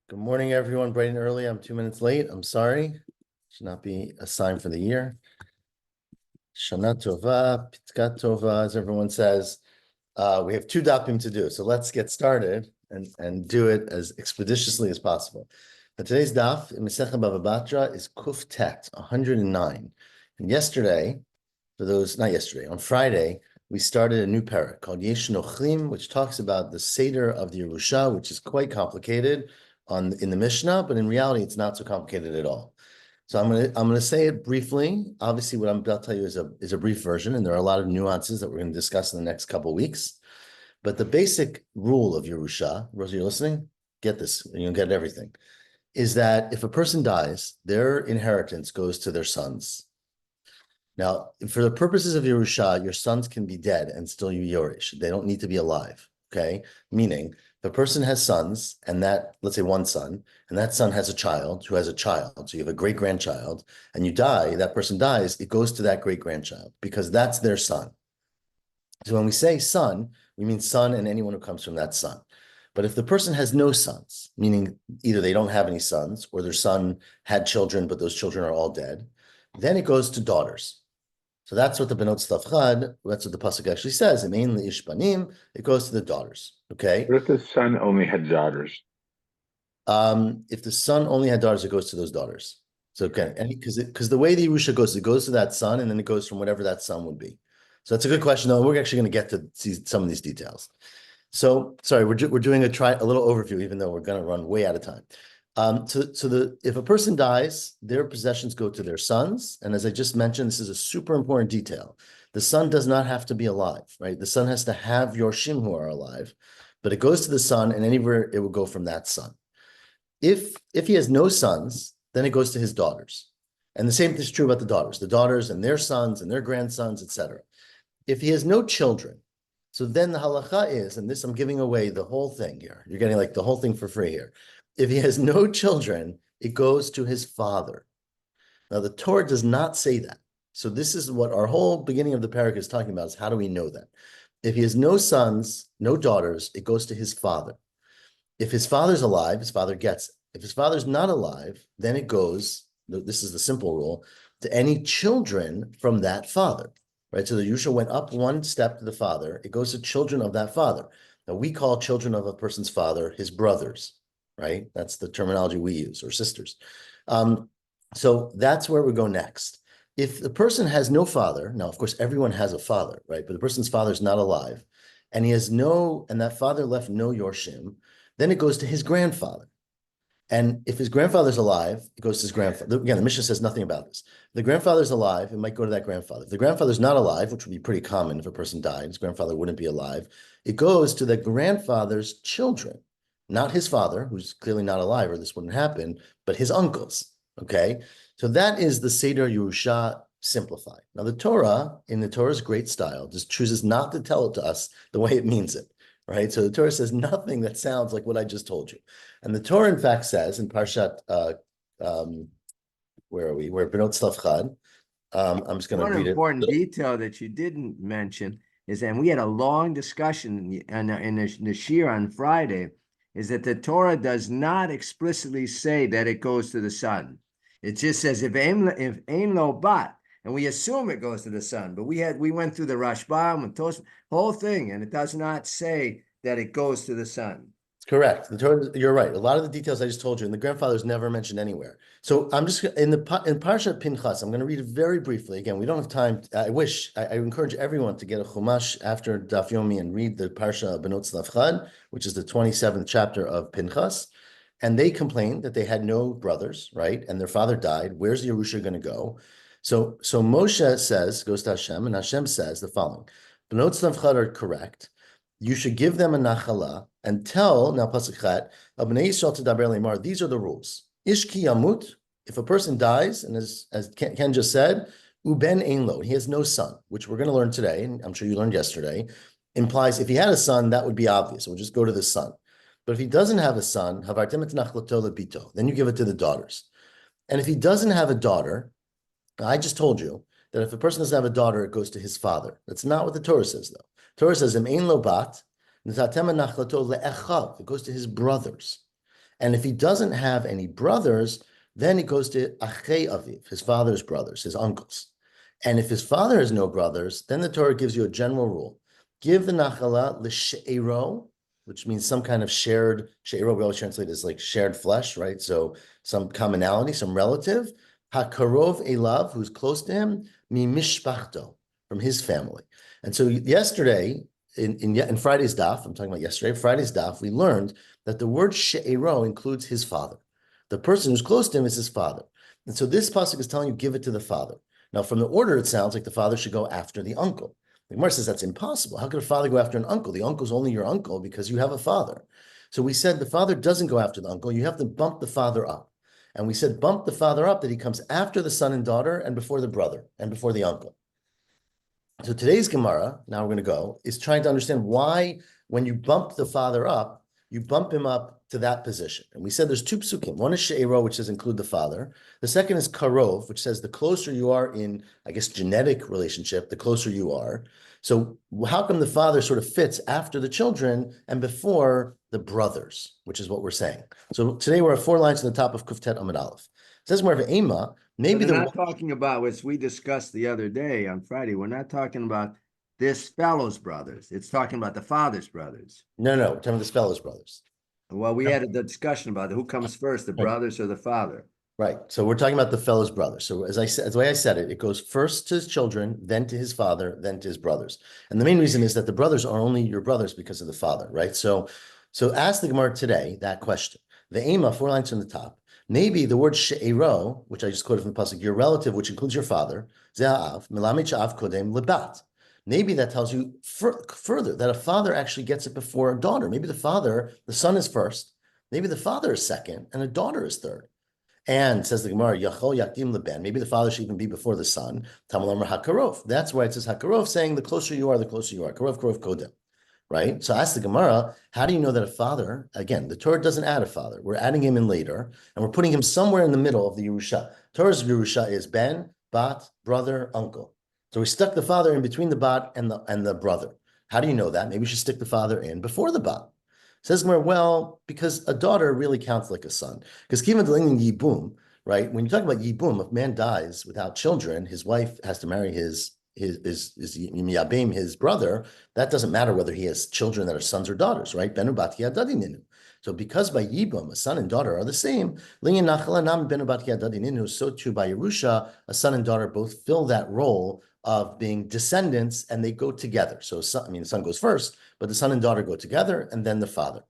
Good morning, everyone. Bright and early. I'm 2 minutes late. I'm sorry. Should not be a sign for the year. Shana Tova, Pitkat Tova, as everyone says. We have 2 dapim to do, so let's get started and do it as expeditiously as possible. But today's daf in Masechet Bava Batra is Kuf Tet 109. And yesterday, on Friday, we started a new parak called Yesh Nochlim, which talks about the Seder of the Yerusha, which is quite complicated in the Mishnah, but in reality, it's not so complicated at all. So I'm gonna say it briefly. Obviously, what I'm about to tell you is a brief version, and there are a lot of nuances that we're going to discuss in the next couple of weeks. But the basic rule of Yerusha, Rosie, you're listening? Get this, you'll get everything, is that if a person dies, their inheritance goes to their sons. Now, for the purposes of Yerusha, your sons can be dead and still you Yorish. They don't need to be alive, okay? Meaning, if a person has sons, and let's say one son, and that son has a child who has a child, so you have a great-grandchild, and you die, that person dies, it goes to that great-grandchild, because that's their son. So when we say son, we mean son and anyone who comes from that son. But if the person has no sons, meaning either they don't have any sons, or their son had children, but those children are all dead, then it goes to daughters. So that's what the Benot Stavchad, that's what the pasuk actually says. Mainly Ishbanim, it goes to the daughters. Okay. What if the son only had daughters? If the son only had daughters, it goes to those daughters. So okay, because the way the Yerusha goes, it goes to that son, and then it goes from whatever that son would be. So that's a good question. Though we're actually going to get to see some of these details. So sorry, we're doing a little overview, even though we're going to run way out of time. If a person dies, their possessions go to their sons. And as I just mentioned, this is a super important detail. The son does not have to be alive, right? The son has to have Yorshim who are alive, but it goes to the son, and anywhere it will go from that son. If he has no sons, then it goes to his daughters. And the same is true about the daughters and their sons and their grandsons, etc. If he has no children, so then the halacha is, and this I'm giving away the whole thing here. You're getting like the whole thing for free here. If he has no children, it goes to his father. Now, the Torah does not say that. So this is what our whole beginning of the parak is talking about, is how do we know that? If he has no sons, no daughters, it goes to his father. If his father's alive, his father gets it. If his father's not alive, then it goes, this is the simple rule, to any children from that father, right? So the Yusha went up one step to the father. It goes to children of that father. Now, we call children of a person's father his brothers, right? That's the terminology we use, or sisters. So that's where we go next. If the person has no father, now, of course, everyone has a father, right? But the person's father is not alive, and that father left no Yorshim, then it goes to his grandfather. And if his grandfather's alive, it goes to his grandfather. Again, the Mishnah says nothing about this. If the grandfather's alive, it might go to that grandfather. If the grandfather's not alive, which would be pretty common if a person died, his grandfather wouldn't be alive, it goes to the grandfather's children, not his father, who's clearly not alive, or this wouldn't happen, but his uncles, okay? So that is the Seder Yerusha simplified. Now, the Torah, in the Torah's great style, just chooses not to tell it to us the way it means it, right? So the Torah says nothing that sounds like what I just told you. And the Torah, in fact, says in Parshat, where are we? We're Benot Stavchad. I'm just going to read it. One important detail that you didn't mention is, and we had a long discussion in the Shir on Friday, is that the Torah does not explicitly say that it goes to the son. It just says if ain lo bat, and we assume it goes to the son. But we went through the Rashbam and Tos, whole thing, and it does not say that it goes to the son. Correct. The Torah, you're right. A lot of the details I just told you, and the grandfather's never mentioned anywhere. So I'm just in Parshat Pinchas. I'm going to read it very briefly. Again, we don't have time. I encourage everyone to get a chumash after Daf Yomi and read the Parsha Benot Tzlafchad, which is the 27th chapter of Pinchas. And they complained that they had no brothers, right? And their father died. Where's the Yerusha going to go? So Moshe goes to Hashem, and Hashem says the following: Benot Tzlafchad are correct. You should give them a nachala and tell, now pasuk chat, Bnei Yisrael tedaber leimar, these are the rules. Ishki yamut, if a person dies, and as Ken just said, uben ein lo, he has no son, which we're going to learn today, and I'm sure you learned yesterday, implies if he had a son, that would be obvious. We'll just go to the son. But if he doesn't have a son, havartem et nachlato lebito, then you give it to the daughters. And if he doesn't have a daughter, I just told you that if a person doesn't have a daughter, it goes to his father. That's not what the Torah says, though. Torah says, it goes to his brothers. And if he doesn't have any brothers, then it goes to Achei Aviv, his father's brothers, his uncles. And if his father has no brothers, then the Torah gives you a general rule. Give the Nachala l'she'ero, which means some kind of shared, she'ero we always translate as like shared flesh, right? So some commonality, some relative. HaKarov Elav, who's close to him, mi mishpachto, from his family. And so yesterday, in Friday's daf, I'm talking about yesterday, Friday's daf, we learned that the word she'ero includes his father. The person who's close to him is his father. And so this pasuk is telling you, give it to the father. Now, from the order, it sounds like the father should go after the uncle. The Gemara says that's impossible. How could a father go after an uncle? The uncle's only your uncle because you have a father. So we said the father doesn't go after the uncle. You have to bump the father up. And we said bump the father up that he comes after the son and daughter and before the brother and before the uncle. So today's Gemara, now we're going to go, is trying to understand why when you bump the father up, you bump him up to that position. And we said there's two psukim. One is she'ero, which says include the father. The second is karov, which says the closer you are in, I guess, genetic relationship, the closer you are. So how come the father sort of fits after the children and before the brothers, which is what we're saying. So today we're at 4 lines to the top of Kuftet Amud Aleph. It says more of an Ema. Maybe they're not talking about, as we discussed the other day on Friday, we're not talking about this fellow's brothers. It's talking about the father's brothers. No, we're talking about this fellow's brothers. Well, we had a discussion about who comes first, the brothers or the father. Right. So we're talking about the fellow's brothers. So as I said, the way I said it, it goes first to his children, then to his father, then to his brothers. And the main reason is that the brothers are only your brothers because of the father, right? So ask the Gemara today that question. The Ema, 4 lines from the top. Maybe the word she'ero, which I just quoted from the pasuk, your relative, which includes your father, ze'av, milamid sha'av kodem lebat. Maybe that tells you further that a father actually gets it before a daughter. Maybe the son is first. Maybe the father is second, and a daughter is third. And says the Gemara, Yachol Yakdim Leben. Maybe the father should even be before the son. Tamalamar Hakarov. That's why it says Hakarov, saying the closer you are, the closer you are. Karov Kodem. Right? So ask the Gemara, how do you know that a father, again, the Torah doesn't add a father. We're adding him in later, and we're putting him somewhere in the middle of the Yerusha. Torah's Yerusha is Ben, Bat, brother, uncle. So we stuck the father in between the Bat and the brother. How do you know that? Maybe we should stick the father in before the Bat. Says Gemara, well, because a daughter really counts like a son. Because Kivan Deling Yibum, right? When you talk about Yibum, if a man dies without children, his wife has to marry his Yabim, his brother. That doesn't matter whether he has children that are sons or daughters, right? Benu bat yadadi ninu. So because by Yibum, a son and daughter are the same, Linyan Nachala Nam Benu bat yadadi ninu, so too by Yerusha, a son and daughter both fill that role of being descendants, and they go together. So, the son goes first, but the son and daughter go together, and then the father.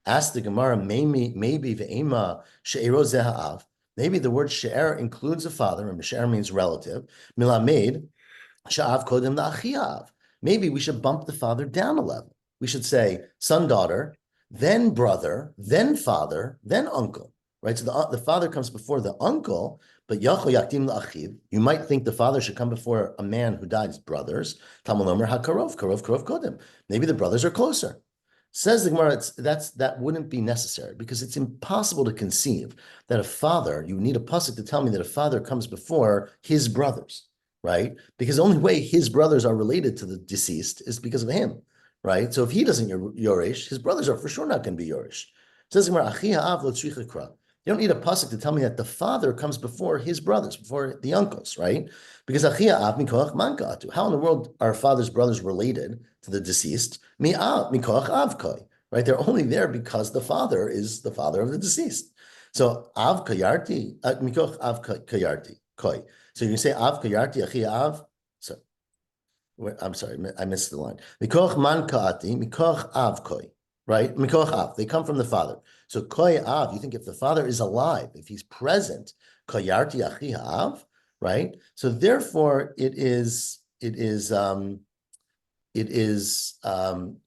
Ask the Gemara, maybe ve'ema she'ero zeha'av. Maybe the word she'er includes a father, and she'er means relative. Milamed sha'av kodem la'achiav. Maybe we should bump the father down a level. We should say son, daughter, then brother, then father, then uncle. Right? So the father comes before the uncle. But you might think the father should come before a man who died, his brothers. Karov kodem. Maybe the brothers are closer. Says the Gemara, that wouldn't be necessary because it's impossible to conceive that a father, you need a pasuk to tell me that a father comes before his brothers, right? Because the only way his brothers are related to the deceased is because of him, right? So if he doesn't Yorish, his brothers are for sure not going to be Yorish. Says the Gemara, you don't need a pasuk to tell me that the father comes before his brothers, before the uncles, right? Because how in the world are father's brothers related to the deceased? Right? They're only there because the father is the father of the deceased. So av kayarti, mikoch av kayarti, koi. So you can say av kayarti, achia av. So I'm sorry, I missed the line. Mikoch man kaati, mikoch av koi. Right? Mikoch av. They come from the father. So koy av, you think if the father is alive, if he's present, koyarti achi av, right? So therefore, it is the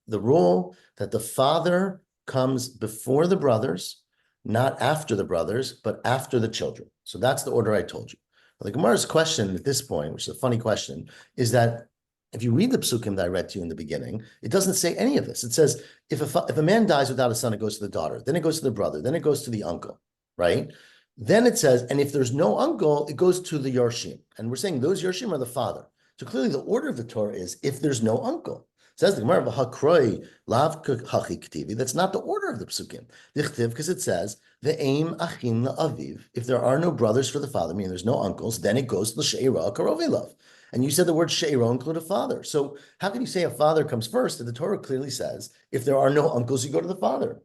rule that the father comes before the brothers, not after the brothers, but after the children. So that's the order I told you. The Gemara's question at this point, which is a funny question, is that if you read the psukim that I read to you in the beginning, it doesn't say any of this. It says if a man dies without a son, it goes to the daughter, then it goes to the brother, then it goes to the uncle, right? Then it says, and if there's no uncle, it goes to the Yorshim. And we're saying those Yorshim are the father. So clearly the order of the Torah is if there's no uncle. Says the Gemara, "V'hakroi lav hachi k'tivi." That's not the order of the psukim. Dichtiv, because it says ve'eim achim la'aviv. If there are no brothers for the father, meaning there's no uncles, then it goes to l'sheira karovi love. And you said the word she'ero include a father. So how can you say a father comes first? And the Torah clearly says if there are no uncles, you go to the father.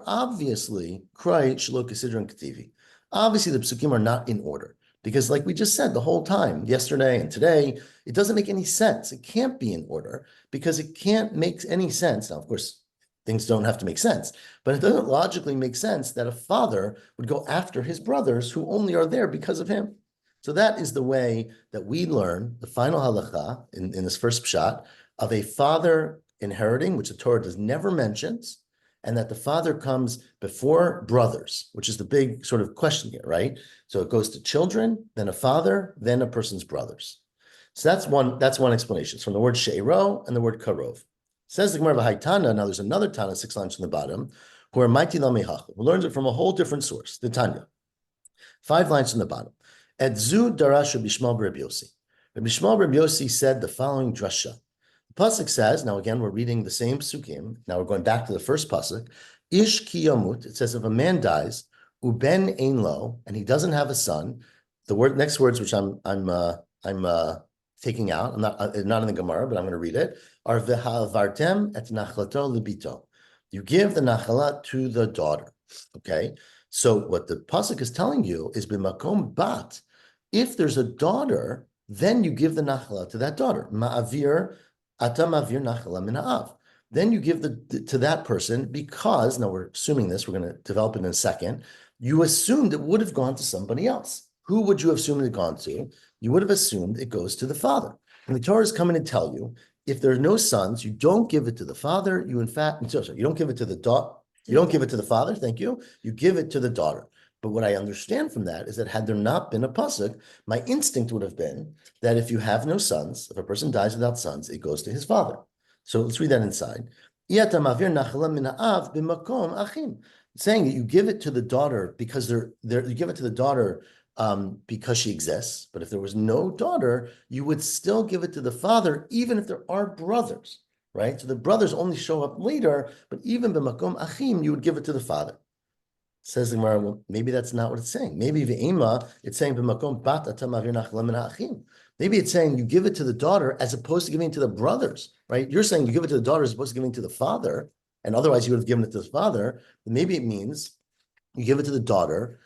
Obviously, Krai Shelo Kesidron Ketivi. Obviously, the psukim are not in order because, like we just said the whole time, yesterday and today, it doesn't make any sense. It can't be in order because it can't make any sense. Now, of course, things don't have to make sense, but it doesn't logically make sense that a father would go after his brothers who only are there because of him. So that is the way that we learn the final halacha in this first pshat of a father inheriting, which the Torah does never mentions, and that the father comes before brothers, which is the big sort of question here, right? So it goes to children, then a father, then a person's brothers. So that's one explanation. It's from the word she'ero and the word karov. Says the Gemara V'haitana. Now there's another Tana 6 lines from the bottom, who are mighty lamehacha, who learns it from a whole different source, the Tanya. 5 lines from the bottom. Et zu darash Rabbi Shmuel Rabbi Yossi. Rabbi Shmuel Rabbi Yossi said the following drasha. Pasuk says, now again, we're reading the same psukim. Now we're going back to the first pasuk. Ish ki yamut. It says if a man dies, uben ein lo, and he doesn't have a son. The next words, which I'm taking out. I'm not in the Gemara, but I'm going to read it. Are v'ha'avartem et nachlato libito. You give the nachala to the daughter. Okay. So what the pasuk is telling you is b'makom bat. If there's a daughter, then you give the nachala to that daughter. Ma'avir. Then you give to that person because, now we're assuming this, we're going to develop it in a second. You assumed it would have gone to somebody else. Who would you have assumed it had gone to? You would have assumed it goes to the father. And the Torah is coming to tell you, if there are no sons, you don't give it to the father. You don't give it to the daughter. You don't give it to the father. Thank you. You give it to the daughter. But what I understand from that is that had there not been a pasuk, my instinct would have been that if you have no sons, if a person dies without sons, it goes to his father. So let's read that inside. Saying that you give it to the daughter because you give it to the daughter because she exists. But if there was no daughter, you would still give it to the father, even if there are brothers, right? So the brothers only show up later, but even b'makom achim, you would give it to the father. Says the Gemara, well, maybe that's not what it's saying. Maybe ve'ema, it's saying b'makom bat atam avir nachla min ha'achim. Maybe it's saying you give it to the daughter as opposed to giving it to the brothers, right? You're saying you give it to the daughter as opposed to giving it to the father, and otherwise you would have given it to the father. But maybe it means you give it to the daughter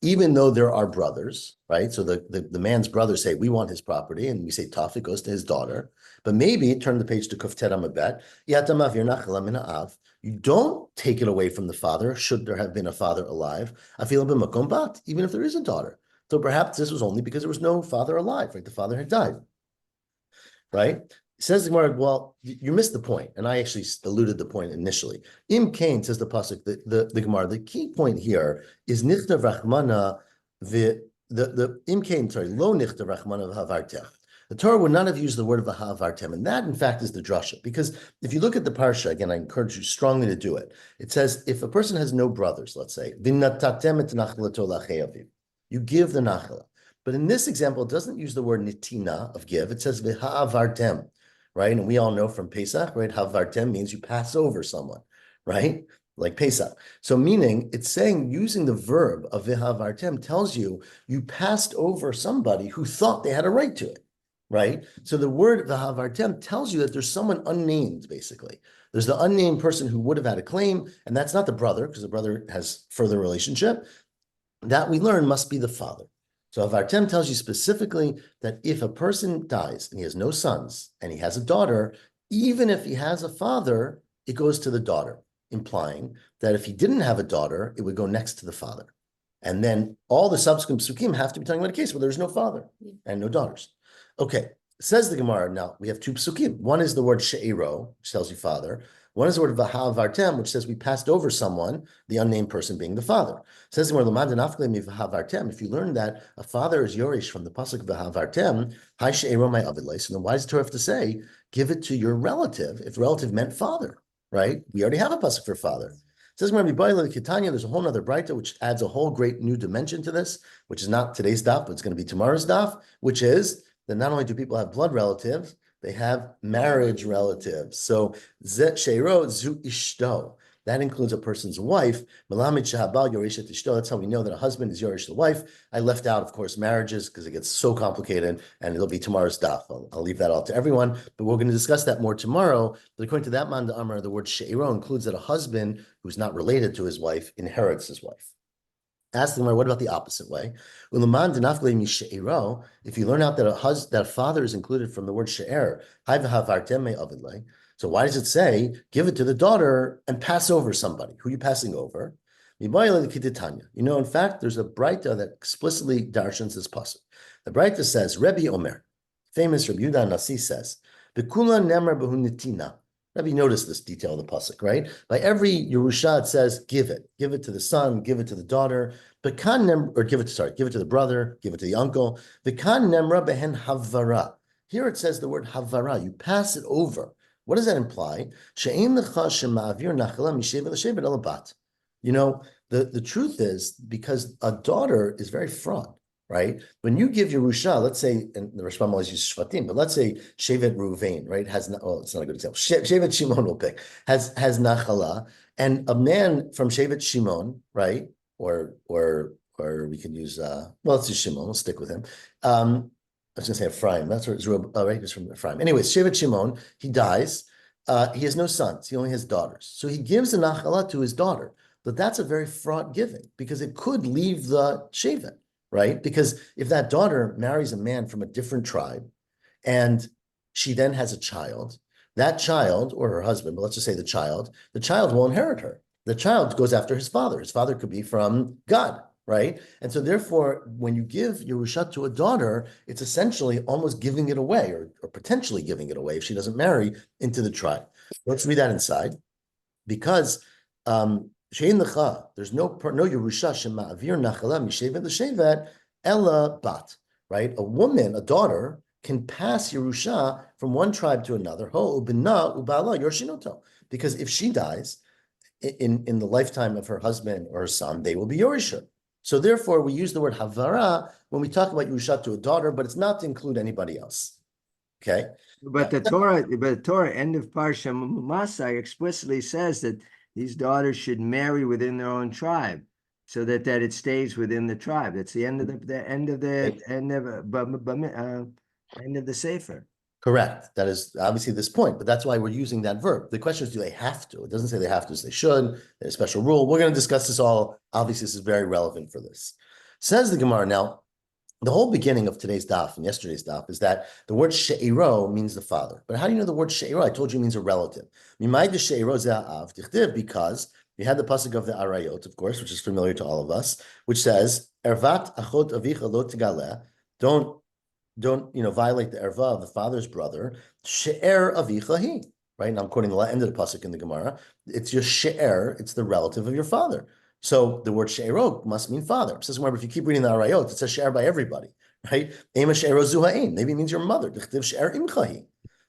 even though there are brothers, right? So the man's brothers say, we want his property, and we say tough, it goes to his daughter. But maybe turn the page to Kuftet Amabet, yatam avir nachla min ha'av. You don't take it away from the father, should there have been a father alive, even if there is a daughter. So perhaps this was only because there was no father alive, right? The father had died, right? Says the Gemara, well, you missed the point, and I actually alluded the point initially. Im Kain, says the pasuk, the Gemara, the key point here is nichtav rachmana the Im Kain, lo nichtav rachmana v'havartech. The Torah would not have used the word v'ha'avartem, and that, in fact, is the drasha. Because if you look at the parsha, again, I encourage you strongly to do it. It says, if a person has no brothers, let's say, v'natatem et nachlato la'achei aviv, you give the nachla. But in this example, it doesn't use the word nitina of give. It says v'ha'avartem, right? And we all know from Pesach, right? Havartem means you pass over someone, right? Like Pesach. So meaning, it's saying, using the verb of v'ha'avartem tells you, you passed over somebody who thought they had a right to it. Right? So the word v'havartem tells you that there's someone unnamed, basically. There's the unnamed person who would have had a claim, and that's not the brother, because the brother has further relationship. That we learn must be the father. So havartem tells you specifically that if a person dies and he has no sons and he has a daughter, even if he has a father, it goes to the daughter, implying that if he didn't have a daughter, it would go next to the father. And then all the subsequent psukim have to be talking about a case where there's no father and no daughters. Okay, says the Gemara. Now we have 2 psukim. One is the word she'ero, which tells you father. One is the word v'ha'avartem, which says we passed over someone, the unnamed person being the father. Says the Gemara, if you learn that a father is yorish from the pasuk v'ha'avartem, hi she'ero my avidle. So then why does the Torah have to say give it to your relative if relative meant father? Right? We already have a pasuk for father. Says there's a whole other brayta which adds a whole great new dimension to this, which is not today's daf, but it's going to be tomorrow's daf, which is that not only do people have blood relatives, They have marriage relatives. So zet sheiro zu ishto. That includes a person's wife. That's how we know that a husband is yorish the wife. I left out, of course, marriages because it gets so complicated, and it'll be tomorrow's daf. I'll leave that all to everyone, but we're going to discuss that more tomorrow. But according to that man Amar, the word she'iro includes that a husband who's not related to his wife inherits his wife. Ask them, what about the opposite way? If you learn out that that a father is included from the word she'er, so why does it say, give it to the daughter and pass over somebody? Who are you passing over? You know, in fact, there's a Braita that explicitly darshans this pasuk. The Braita says, Rebbe Omer, famous Rabbi Yehuda Nasi says, B'kula nemar behu nitina. Rabbi noticed this detail in the pasuk, right? By every Yerusha, it says, give it to the son, give it to the daughter, or give it to the brother, give it to the uncle. V'kan nemra behen havara. Here it says the word havara, you pass it over. What does that imply? You know, the truth is, because a daughter is very fraught, right? When you give Yerusha, let's say, and the Rashbam always uses Shvatim, but let's say Shevet Ruvain, right? It's not a good example. Shevet Shimon will pick, has Nachala, and a man from Shevet Shimon, right? Or we can use, let's use Shimon, we'll stick with him. I was going to say Ephraim, that's where it's right, it's from Ephraim. Anyways, Shevet Shimon, he dies, he has no sons, he only has daughters. So he gives the Nachala to his daughter, but that's a very fraught giving, because it could leave the Shevet, right? Because if that daughter marries a man from a different tribe and she then has a child, that child, or her husband, but let's just say the child will inherit her. The child goes after his father. His father could be from God, right? And so therefore, when you give Yerusha to a daughter, it's essentially almost giving it away, or potentially giving it away if she doesn't marry into the tribe. Let's read that inside. Because there's no Yerusha shema'avir nachala mishevet l'shevet ella bat, right? A woman, a daughter, can pass Yerusha from one tribe to another. Ho ubina ubala yorshinoto. Because if she dies in the lifetime of her husband or her son, they will be Yorisha. So therefore, we use the word havara when we talk about Yerusha to a daughter, but it's not to include anybody else. Okay. But the Torah, end of Parsha Masai, explicitly says that these daughters should marry within their own tribe, so that it stays within the tribe. That's the end of the Sefer. Correct. That is obviously this point, but that's why we're using that verb. The question is, do they have to? It doesn't say they have to, so they should. There's a special rule. We're going to discuss this all. Obviously, this is very relevant for this. Says the Gemara. Now, the whole beginning of today's daf and yesterday's daf is that the word she'iro means the father. But how do you know the word she'iro? I told you it means a relative. Because we had the pasuk of the Arayot, of course, which is familiar to all of us, which says, Ervat achot avicha lo tigaleh, don't violate the erva of the father's brother. She'er avicha hi. Right now, I'm quoting the end of the pasuk in the Gemara. It's your she'er. It's the relative of your father. So the word she'ero must mean father. It says, remember, if you keep reading the Arayot, it says she'er by everybody, right? Ema she'ero zuha'in. Maybe it means your mother. D'chtiv she'er imchahi.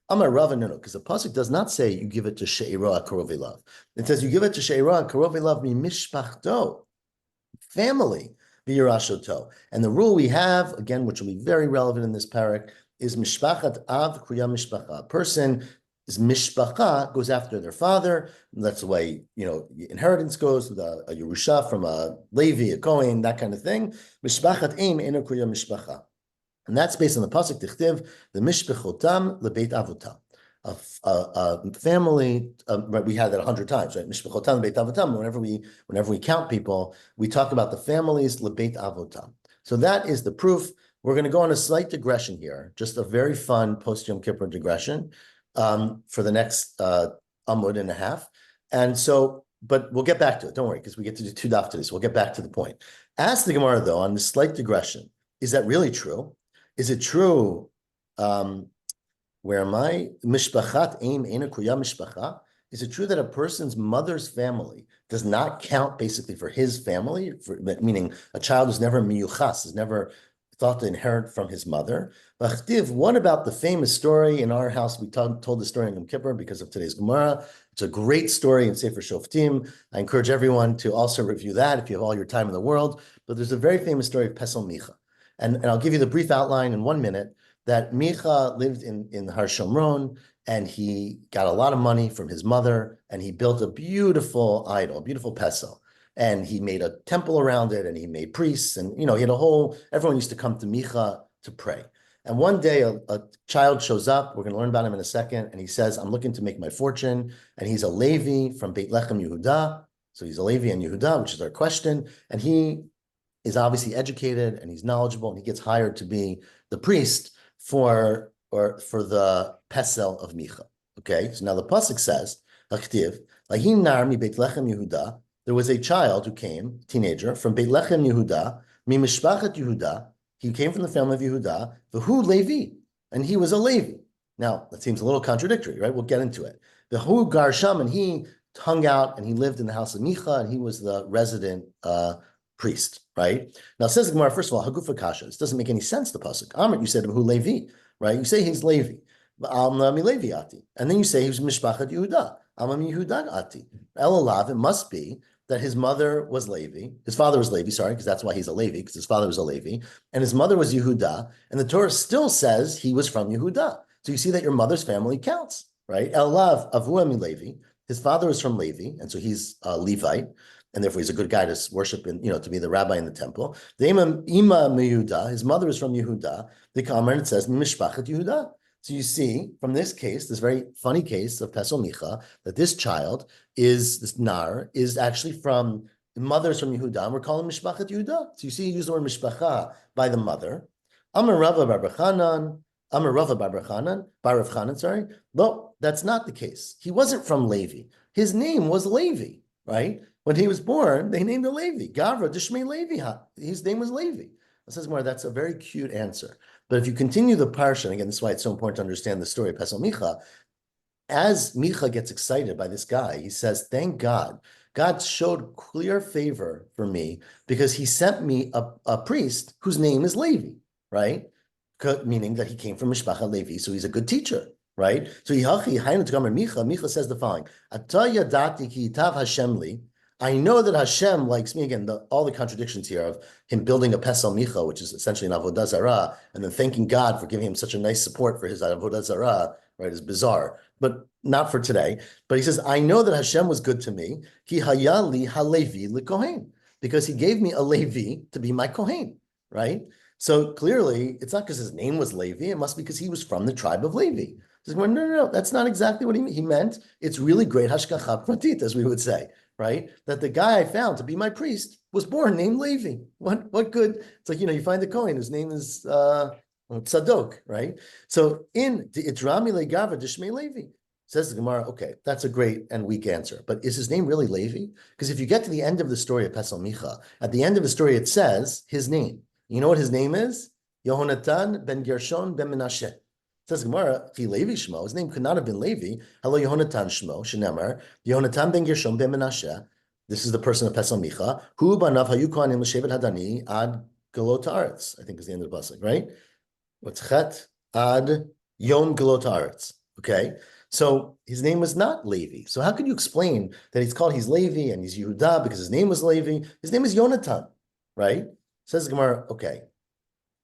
Amar Rava, no, because the pasuk does not say you give it to she'ero karovei lav. It says you give it to she'ero karovei lav mi mishpachto, family. And the rule we have, again, which will be very relevant in this parak, is mishpachat av kuya mishpacha. A person is mishpacha, goes after their father. That's the way, inheritance goes, a Yerusha from a Levi, a Kohen, that kind of thing. Mishpachat aim ena kuya mishpacha. And that's based on the pasuk tichtiv, the mishpachotam lebeit avotam. A family, we had that 100 times, right? Mishpachotam lebeit avotam. Whenever we count people, we talk about the families lebeit avotam. So that is the proof. We're going to go on a slight digression here, just a very fun post Yom Kippur digression for the next amud and a half. And so, but we'll get back to it. Don't worry, because we get to do two daf today, so we'll get back to the point. Ask the Gemara though on this slight digression: is that really true? Is it true? Where my mishpachat aim ena kuya mishpacha? Is it true that a person's mother's family does not count basically for his family, meaning a child is never miyuchas, is never thought to inherit from his mother? What about the famous story in our house? We told the story in Yom Kippur because of today's Gemara. It's a great story in Sefer Shoftim. I encourage everyone to also review that if you have all your time in the world. But there's a very famous story of Pesel Micha. And I'll give you the brief outline in 1 minute. that Micha lived in Har Shomron, and he got a lot of money from his mother, and he built a beautiful idol, a beautiful pesel. And he made a temple around it, and he made priests, and he had a whole, everyone used to come to Micha to pray. And one day a child shows up, we're going to learn about him in a second, and he says, I'm looking to make my fortune, and he's a Levi from Beit Lechem Yehuda. So he's a Levi in Yehuda, which is our question, and he is obviously educated, and he's knowledgeable, and he gets hired to be the priest for the Pesel of Micha. Okay, so now the pasuk says, "Achtiv lahin nar mi Beit Lechem Yehuda." There was a child who came, teenager, from Beit Lechem Yehuda, mi mishpachat Yehuda. He came from the family of Yehuda, v'hu Levi, and he was a Levi. Now that seems a little contradictory, right? We'll get into it. V'hu gar sham, and he hung out and he lived in the house of Micha, and he was the resident priest, right? Now, says the Gemara, first of all, Hagufa Kasha. This doesn't make any sense, the pasuk. Amrit, you said who Levi, right? You say he's Levi. Levi ati. And then you say he was Mishpachat Yehuda. Yehuda ati. Elalav, it must be that his mother was Levi, his father was Levi, sorry, because that's why he's a Levi, because his father was a Levi, and his mother was Yehuda, and the Torah still says he was from Yehuda. So you see that your mother's family counts, right? Elalav avu Levi. His father is from Levi, and so he's a Levite, and therefore he's a good guy to worship in, to be the rabbi in the temple. The Ima Yehuda, his mother is from Yehuda. The Kamer, it says Mishpachat Yehuda. So you see from this case, this very funny case of Pesel Micha, that this child this nar is actually from the mother's from Yehuda, and we're calling Mishpachat Yehuda. So you see, you use the word Mishpacha by the mother. Amar Rava bar Rav Chanan, sorry. No, that's not the case. He wasn't from Levi. His name was Levi, right? When he was born, they named him Levi. Gavra Dishmei Levi. His name was Levi. It says more, that's a very cute answer. But if you continue the parsha, and again, this is why it's so important to understand the story of Pesel Micha, as Micha gets excited by this guy, he says, thank God. God showed clear favor for me because he sent me a priest whose name is Levi, right? Meaning that he came from Mishpacha Levi, so he's a good teacher, right? So Micha says the following, Ata yadati ki yitav Hashem li. I know that Hashem likes me. Again, all the contradictions here of him building a Pesel Micha, which is essentially an Avodah Zarah, and then thanking God for giving him such a nice support for his Avodah Zarah, right, is bizarre, but not for today. But he says, I know that Hashem was good to me, Ki hayali halevi likohen, because he gave me a Levi to be my Kohen, right? So clearly, it's not because his name was Levi, it must be because he was from the tribe of Levi. Says, no, that's not exactly what he meant. It's really great hashgacha pratit, as we would say, right? That the guy I found to be my priest was born named Levi. What good? It's like, you find the Kohen whose name is Tzadok, right? So in the Itrami Legava Dishmei Levi, says the Gemara, okay, that's a great and weak answer, but is his name really Levi? Because if you get to the end of the story of Pesel Micha, at the end of the story, it says his name. You know what his name is? Yehonatan ben Gershon ben Menashe. Says Gemara, Fi Levi Shmo, his name could not have been Levi. Hello, Yehonatan Shmo, Shenemar, Yehonatan ben Gershon ben Menashe. This is the person of Pesel Micha. Hu banav hayu kohanim l'shevet hadani ad galot haaretz. I think is the end of the pasuk, right? What's chet ad yon galot haaretz? Okay, so his name was not Levi. So how can you explain that he's Levi and he's Yehuda because his name was Levi? His name is Yonatan, right? Says Gemara, okay,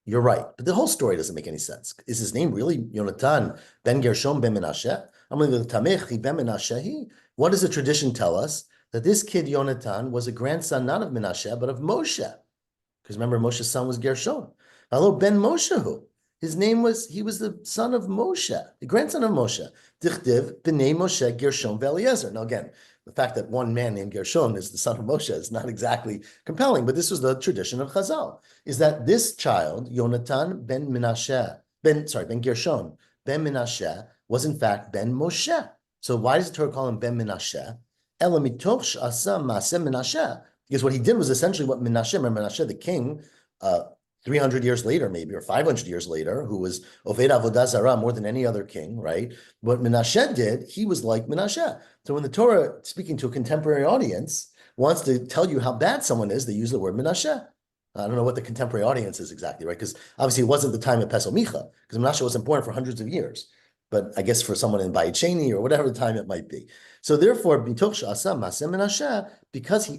you're right, but the whole story doesn't make any sense. Is his name really Yonatan ben Gershom ben Menashe? What does the tradition tell us? That this kid Yonatan was a grandson not of Menashe, but of Moshe. Because remember, Moshe's son was Gershom. Hello, ben Moshehu. His name he was the son of Moshe, the grandson of Moshe. Dichtiv b'nei Moshe Gershom ve'Eliezer. Now again, the fact that one man named Gershom is the son of Moshe is not exactly compelling, but this was the tradition of Chazal, is that this child, Yonatan ben Gershom, ben Menashe, was in fact ben Moshe. So why does the Torah call him ben Menashe? Because what he did was essentially what Menashe, the king, 300 years later, maybe, or 500 years later, who was Oved Avodah Zarah more than any other king, right? What Menashe did, he was like Menashe. So when the Torah, speaking to a contemporary audience, wants to tell you how bad someone is, they use the word Menashe. I don't know what the contemporary audience is exactly, right? Because obviously it wasn't the time of Pesel Micha, because Menashe wasn't born for hundreds of years. But I guess for someone in Bayit Sheni or whatever the time it might be. So therefore, because he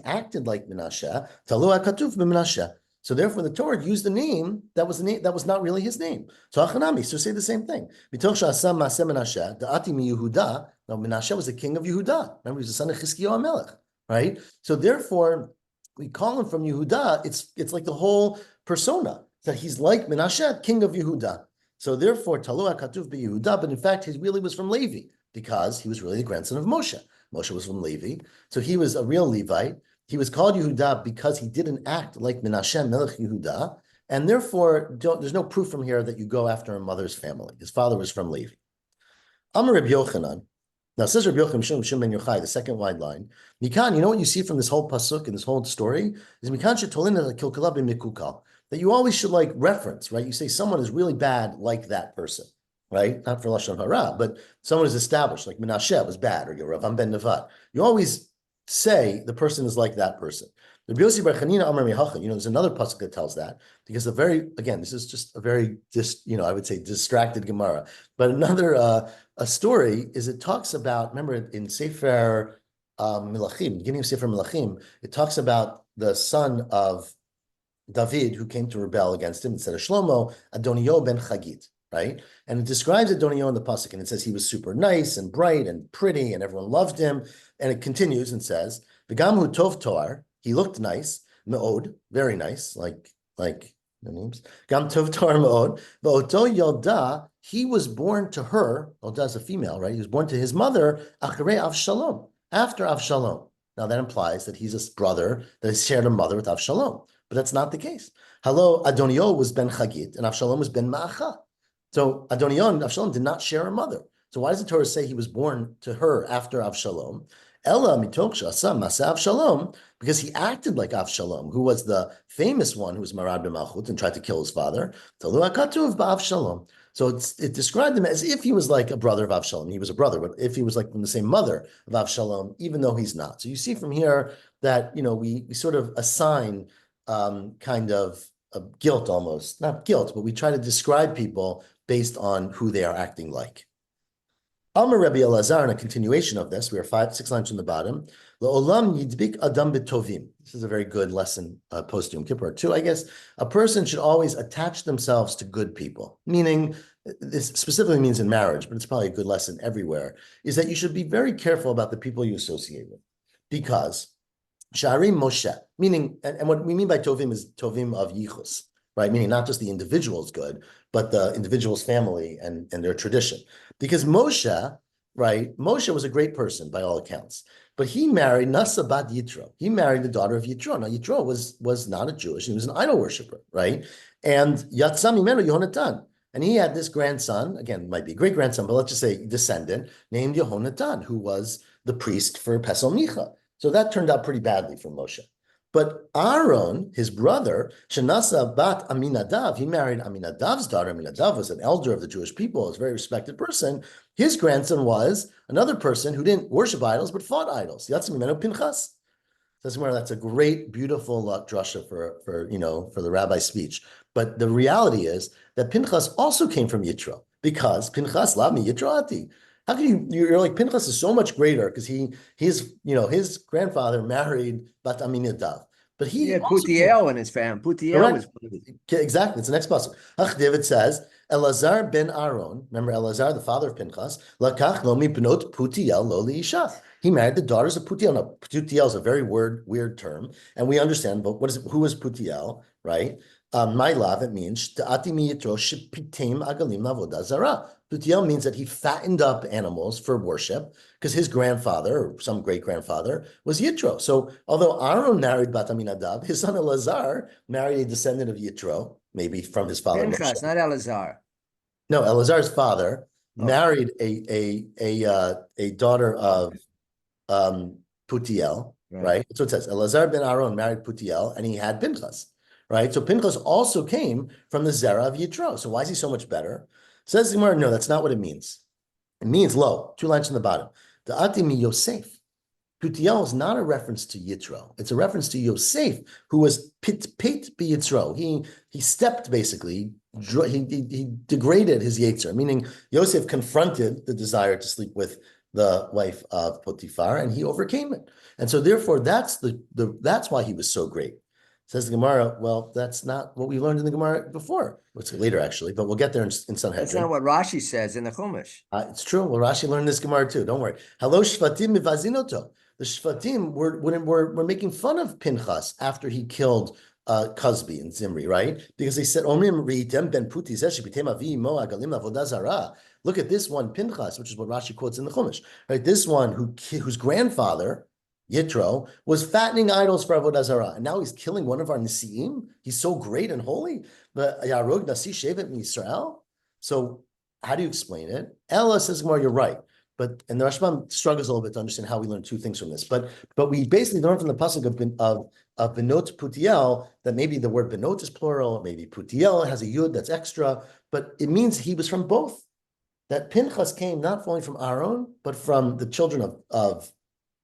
acted like Menashe, Talu HaKatuv b'Menashe. So therefore, the Torah used the name that was not really his name. So Achanami, so say the same thing. Now Menashe was the king of Yehuda. Remember, he was the son of Chizkiyahu HaMelech, right? So therefore, we call him from Yehuda. It's like the whole persona that he's like Menashe, king of Yehuda. So therefore, Talua Katuv Yehuda, but in fact, he really was from Levi because he was really the grandson of Moshe. Moshe was from Levi, so he was a real Levite. He was called Yehuda because he didn't act like Menashe Melech Yehuda, and therefore there's no proof from here that you go after a mother's family. His father was from Levi. Amar Reb Yochanan. Now says Reb Yochanan Shum Ben Yochai, the second wide line. Mikan, you know what you see from this whole pasuk and this whole story is Mikan shetolin kilkala b'mikukal, that you always should like reference, right? You say someone is really bad like that person, right? Not for Lashon Hara, but someone is established, like Menashe was bad, or Yeravam ben Nevat. You always say the person is like that person. The Biosi Bar Chanina Amar Mihacha, there's another pasuk that tells that, because this is just a very I would say distracted Gemara. But another a story is it talks about, remember in Sefer Melachim, beginning of Sefer Melachim, it talks about the son of David who came to rebel against him instead of Shlomo, Adoniyo ben Chagit, right? And it describes Adoniyo in the pasuk, and it says he was super nice and bright and pretty, and everyone loved him. And it continues and says, "V'gam hu tov toar." He looked nice, me'od, very nice, like the names. Gam tov toar me'od. V'oto yolda, he was born to her. Yolda is a female, right? He was born to his mother, acharei Avshalom, after Avshalom. Now that implies that he's a brother that has shared a mother with Avshalom, but that's not the case. Hello, Adoniyo was ben Chagit, and Avshalom was ben Ma'acha. So Adoniyo and Avshalom did not share a mother. So why does the Torah say he was born to her after Avshalom? Ella mitoch she'asa ma'aseh Avshalom, because he acted like Avshalom, who was the famous one who was marad b'malchut and tried to kill his father. Talu hakatuv ba'Avshalom. So it described him as if he was like a brother of Avshalom. He was a brother, but if he was like from the same mother of Avshalom, even though he's not. So you see from here that we sort of assign kind of guilt almost, not guilt, but we try to describe people based on who they are acting like. Amar Rabbi Elazar, in a continuation of this, we are 6 lines from the bottom. Le'olam yidbik adam b'tovim. This is a very good lesson post Yom Kippur too, I guess. A person should always attach themselves to good people, meaning this specifically means in marriage, but it's probably a good lesson everywhere, is that you should be very careful about the people you associate with, because Sha'arim Moshe, meaning, and what we mean by tovim is tovim of yichus, right? Meaning not just the individual is good, but the individual's family and their tradition. Because Moshe, right? Moshe was a great person by all accounts, but he married Nasa bat Yitro. He married the daughter of Yitro. Now Yitro was not a Jewish; he was an idol worshiper, right? And Yatzam Imenu Yehonatan, and he had this grandson. Again, might be great grandson, but let's just say descendant named Yehonatan, who was the priest for Pesel Micha. So that turned out pretty badly for Moshe. But Aaron, his brother, Shenasa bat Aminadav, he married Aminadav's daughter. Aminadav was an elder of the Jewish people, was a very respected person. His grandson was another person who didn't worship idols, but fought idols. Yatzim Pinchas. That's a great, beautiful drasha for the rabbi's speech. But the reality is that Pinchas also came from Yitro, because Pinchas lami Yitroati. How can you're like, Pinchas is so much greater because his grandfather married Bat Aminadav, but he had Putiel in his family. Putiel was exactly. It's the next passage. David says Elazar ben Aaron. Remember Elazar, the father of Pinchas. Lakach lo mipnot Putiel lo liisha. He married the daughters of Putiel. Now, Putiel is a very weird term, and we understand. But who is Putiel, right? My love, it means Putiel means that he fattened up animals for worship because his grandfather or some great grandfather was Yitro. So although Aaron married Bat Aminadav, his son Elazar married a descendant of Yitro, maybe from his father. Pinchas, not Elazar. No, Elazar's father married a daughter of Putiel, right? So it says Elazar ben Aaron married Putiel, and he had Pinchas. Right, so Pinchas also came from the Zera of Yitro. So why is he so much better? Says the Gemara, no, that's not what it means. It means 2 lines from the bottom. The Atimi Yosef. Putiel is not a reference to Yitro. It's a reference to Yosef, who was pit be Yitro. He stepped basically. He degraded his Yetzer, meaning Yosef confronted the desire to sleep with the wife of Potiphar, and he overcame it. And so therefore, that's why he was so great. Says the Gemara, well, that's not what we learned in the Gemara before. It's later, actually, but we'll get there in That's Sanhedrin. not what Rashi says in the Chumash. It's true. Well, Rashi learned this Gemara too. Don't worry. Hello, Shvatim mivazinoto. The Shvatim were making fun of Pinchas after he killed Cosby and Zimri, right? Because they said, Omrim riitem ben puti zeh shebitem avi imo agalim lavodah zarah. Look at this one, Pinchas, which is what Rashi quotes in the Chumash, right? This one whose grandfather, Yitro, was fattening idols for Avodah Zarah, and now he's killing one of our Nisi'im. He's so great and holy. But Yarog Nasi Shevet Yisrael. So how do you explain it? Ella says more, you're right. And the Rashbam struggles a little bit to understand how we learn two things from this. But we basically learn from the pasuk of Benot Putiel that maybe the word Benot is plural, maybe Putiel has a yud that's extra, but it means he was from both. That Pinchas came not only from Aaron, but from the children of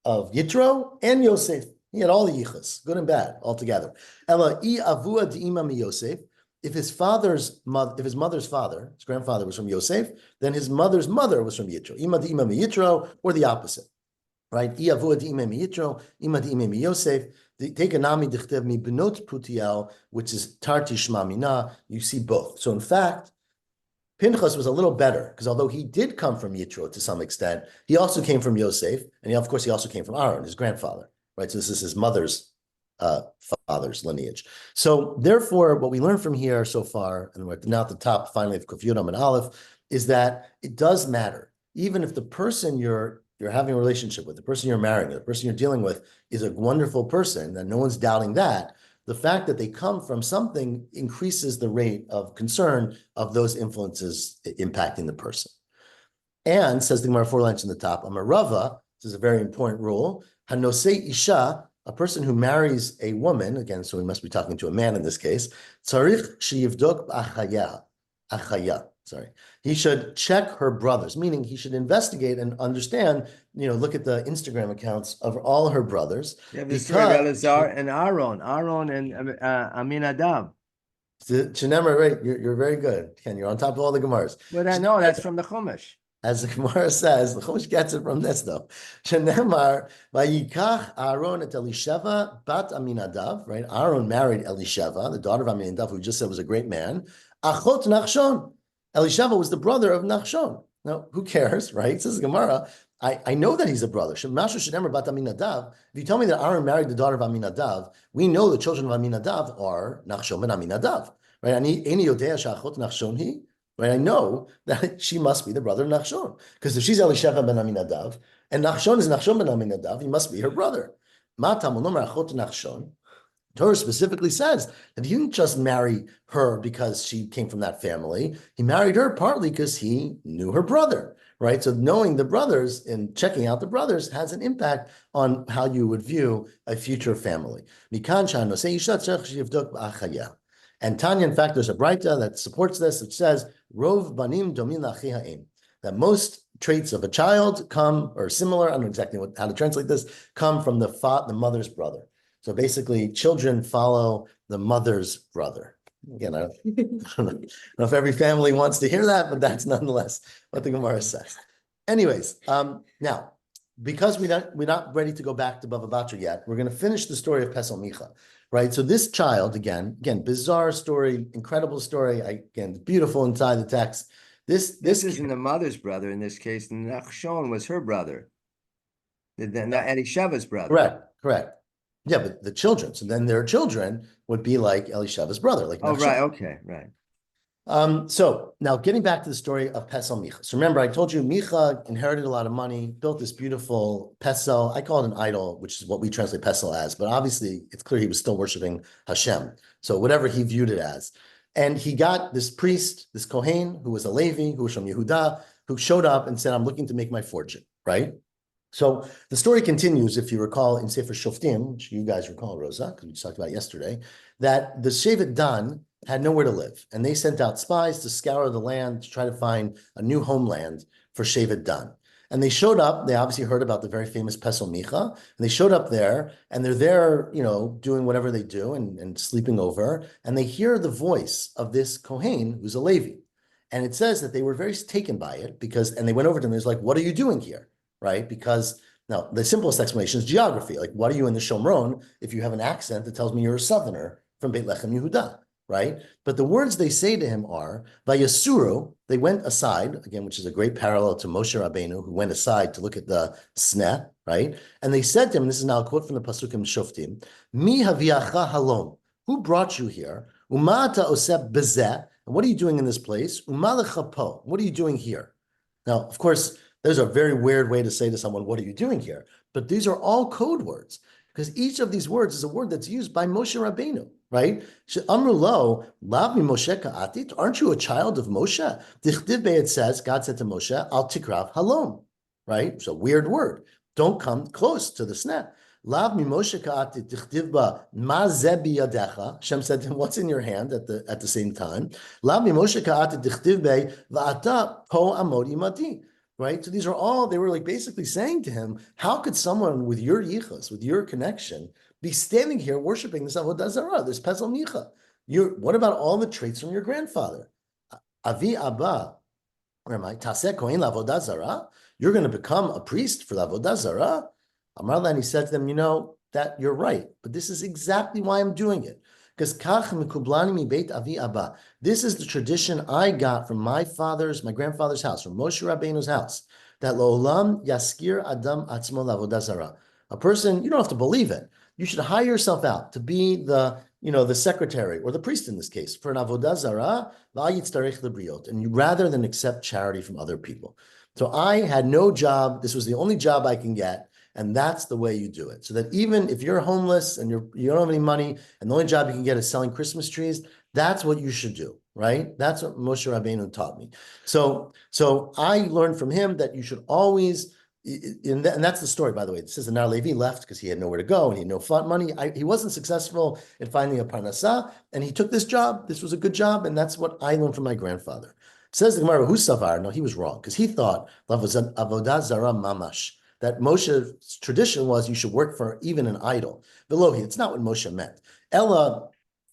Yitro and Yosef. He had all the yichus, good and bad, altogether. Ella I avua di'ima mi Yosef. If his mother's father, his grandfather was from Yosef, then his mother's mother was from Yitro. Ima di'ima mi Yitro, or the opposite, right? I avua di'ima mi Yitro, ima di'ima mi Yosef. Take a nami dichtev mi benot Putiel, which is tarti shma mina. You see both. So in fact, Pinchas was a little better because although he did come from Yitro to some extent, he also came from Yosef, and of course he also came from Aaron, his grandfather, right? So this is his mother's father's lineage. So therefore, what we learn from here so far, and we're now at the top finally of Kuf Yudam and Aleph, is that it does matter, even if the person you're having a relationship with, the person you're marrying, the person you're dealing with is a wonderful person, and no one's doubting that. The fact that they come from something increases the rate of concern of those influences impacting the person. And, says the Gemara 4 lines in the top, Amarava, this is a very important rule, Hanosei Isha, a person who marries a woman, again, so we must be talking to a man in this case, Tzarich sheyivdok achaya, sorry. He should check her brothers, meaning he should investigate and understand, look at the Instagram accounts of all her brothers. Yeah, this is Elazar and Aaron and Aminadav. Shenemar, right? You're very good, Ken. You're on top of all the Gemaras. But I know that's from the Chumash. As the Gemara says, the Chumash gets it from this though. Shenemar, vayikach Aaron et Elisheva bat Aminadav, right? Aaron married Elisheva, the daughter of Aminadav, who just said was a great man. Achot Nachshon. Elisheva was the brother of Nachshon. Now, who cares, right? Says the Gemara, I know that he's a brother. Shemashu Shenemar bat Aminadav. If you tell me that Aaron married the daughter of Aminadav, we know the children of Aminadav are Nachshon and Aminadav, right? Ani yodea sha'achot Nachshon hi. Right, I know that she must be the brother of Nachshon, because if she's Elisheva ben Aminadav and Nachshon is Nachshon ben Aminadav, he must be her brother. Torah specifically says that he didn't just marry her because she came from that family. He married her partly because he knew her brother, right? So knowing the brothers and checking out the brothers has an impact on how you would view a future family. And Tanya, in fact, there's a Braita that supports this, which says, Rov banim domin lachi ha'im, that most traits of a child come, or similar, I don't know exactly how to translate this, come from the mother's brother. So basically, children follow the mother's brother. Again, I don't know if every family wants to hear that, but that's nonetheless what the Gemara says. Anyways, now, because we're not ready to go back to Bava Batra yet, we're going to finish the story of Pesel Micha. Right, so this child, again, bizarre story, incredible story. Again, beautiful inside the text. This isn't the mother's brother in this case. Nachshon was her brother, not Elisheva's brother. Correct. Yeah, but the children. So then their children would be like Elisheva's brother, like. Oh, Nachshon. Right. Okay, right. So now getting back to the story of Pesel Micha. So remember, I told you Micha inherited a lot of money, built this beautiful Pesel. I call it an idol, which is what we translate Pesel as, but obviously it's clear he was still worshiping Hashem. So whatever he viewed it as. And he got this priest, this Kohen, who was a Levi, who was from Yehuda, who showed up and said, I'm looking to make my fortune, right? So the story continues, if you recall, in Sefer Shoftim, which you guys recall, Rosa, because we just talked about it yesterday, that the Shevet Dan had nowhere to live. And they sent out spies to scour the land to try to find a new homeland for Shevet Dan. And they showed up, they obviously heard about the very famous Pesel Micha, and they showed up there, and they're there, doing whatever they do and sleeping over, and they hear the voice of this Kohen, who's a Levi. And it says that they were very taken by it and they went over to him and was like, what are you doing here? Right? Because Now, the simplest explanation is geography. Like, what are you in the Shomron if you have an accent that tells me you're a southerner from Beit Lechem Yehuda, right? But the words they say to him are, Vayasuru, they went aside, again, which is a great parallel to Moshe Rabbeinu, who went aside to look at the sneh, right? And they said to him, and this is now a quote from the Pasukim Shoftim, Mi haviacha halom, who brought you here? Umata oseb bezeh, and what are you doing in this place? Umalecha po, what are you doing here? Now, of course, there's a very weird way to say to someone, what are you doing here? But these are all code words, because each of these words is a word that's used by Moshe Rabbeinu, right? Amru lo, lav mi Moshe ka'atit, aren't you a child of Moshe? Dichtiv be, it says, God said to Moshe, al tikrav halom, right? It's a weird word. Don't come close to the sneh. Lav mi Moshe ka'atit dichtiv ba ma ze biyadecha. Hashem said to him, what's in your hand at the same time? Lav mi Moshe ka'atit dichtiv be va'ata po amod imati. Right? So these are all, they were like basically saying to him, how could someone with your yichus, with your connection, be standing here worshiping this avodah zarah, this pesel micha? What about all the traits from your grandfather? Avi Abba, where am I? Taseh kohen lavodah zarah? You're going to become a priest for the avodah zarah? Amar la, and he said to them, that you're right, but this is exactly why I'm doing it. Because kach mikublani mi beit avi abba. This is the tradition I got from my grandfather's house, from Moshe Rabbeinu's house. That lo'olam yaskir adam atzmo lavodah zarah. A person, you don't have to believe it. You should hire yourself out to be the secretary or the priest in this case for an avodah zarah v'ayitztarech lebriot, and rather than accept charity from other people. So I had no job. This was the only job I can get. And that's the way you do it. So that even if you're homeless and you don't have any money and the only job you can get is selling Christmas trees, that's what you should do, right? That's what Moshe Rabbeinu taught me. So I learned from him that you should always, and that's the story, by the way. It says that Nar Levi left because he had nowhere to go and he had no fun money. He wasn't successful in finding a parnasah, and he took this job. This was a good job, and that's what I learned from my grandfather. It says the Gemara, who savar? No, he was wrong because he thought avodah zarah mamash. That Moshe's tradition was you should work for even an idol. Velohi, it's not what Moshe meant. Ella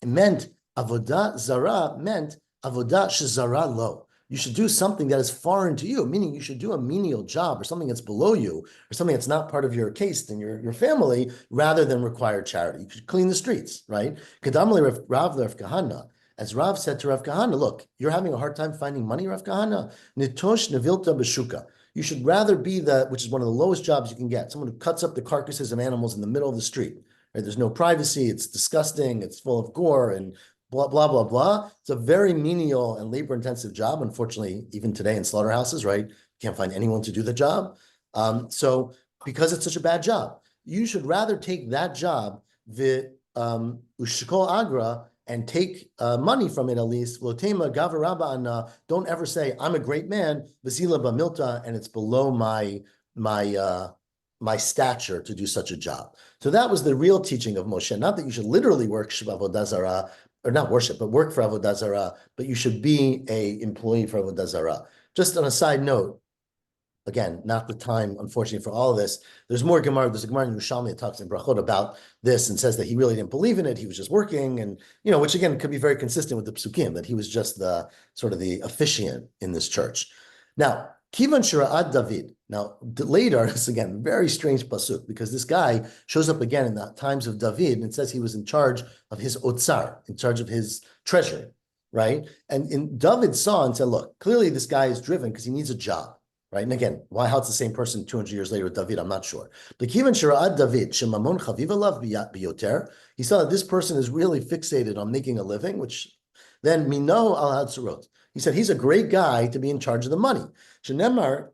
meant avodah zara meant avodah shezara lo. You should do something that is foreign to you, meaning you should do a menial job or something that's below you or something that's not part of your caste and your family rather than require charity. You should clean the streets, right? Kadamali Rav Kahana. As Rav said to Rav Kahana, look, you're having a hard time finding money, Rav Kahana. Nitosh nevilta b'shuka. You should rather be which is one of the lowest jobs you can get, someone who cuts up the carcasses of animals in the middle of the street. Right? There's no privacy. It's disgusting. It's full of gore and blah, blah, blah, blah. It's a very menial and labor-intensive job. Unfortunately, even today in slaughterhouses, right? You can't find anyone to do the job. So because it's such a bad job, you should rather take that job, ushkol agra, and take money from it at least. Lotema gavaraba anna. Don't ever say I'm a great man. Vasila bamilta, and it's below my stature to do such a job. So that was the real teaching of Moshe. Not that you should literally work avodah zarah, or not worship, but work for avodah zarah. But you should be a employee for avodah zarah. Just on a side note. Again, not the time, unfortunately, for all of this. There's more Gemara. There's a Gemara in Yerushalmi that talks in Brachot about this and says that he really didn't believe in it. He was just working, and which again could be very consistent with the Psukim, that he was just the sort of the officiant in this church. Now, Kivan Shira'at David. Now, later, this again very strange pasuk because this guy shows up again in the times of David, and it says he was in charge of his otzar, in charge of his treasury, right? And David saw and said, "Look, clearly this guy is driven because he needs a job." Right. And again, how it's the same person 200 years later with David, I'm not sure. But Kivan Shira'at David, Shemamon Chavivalav Biyoter, he saw that this person is really fixated on making a living, which then Mino al Hatzurot. He said he's a great guy to be in charge of the money. Shenemar,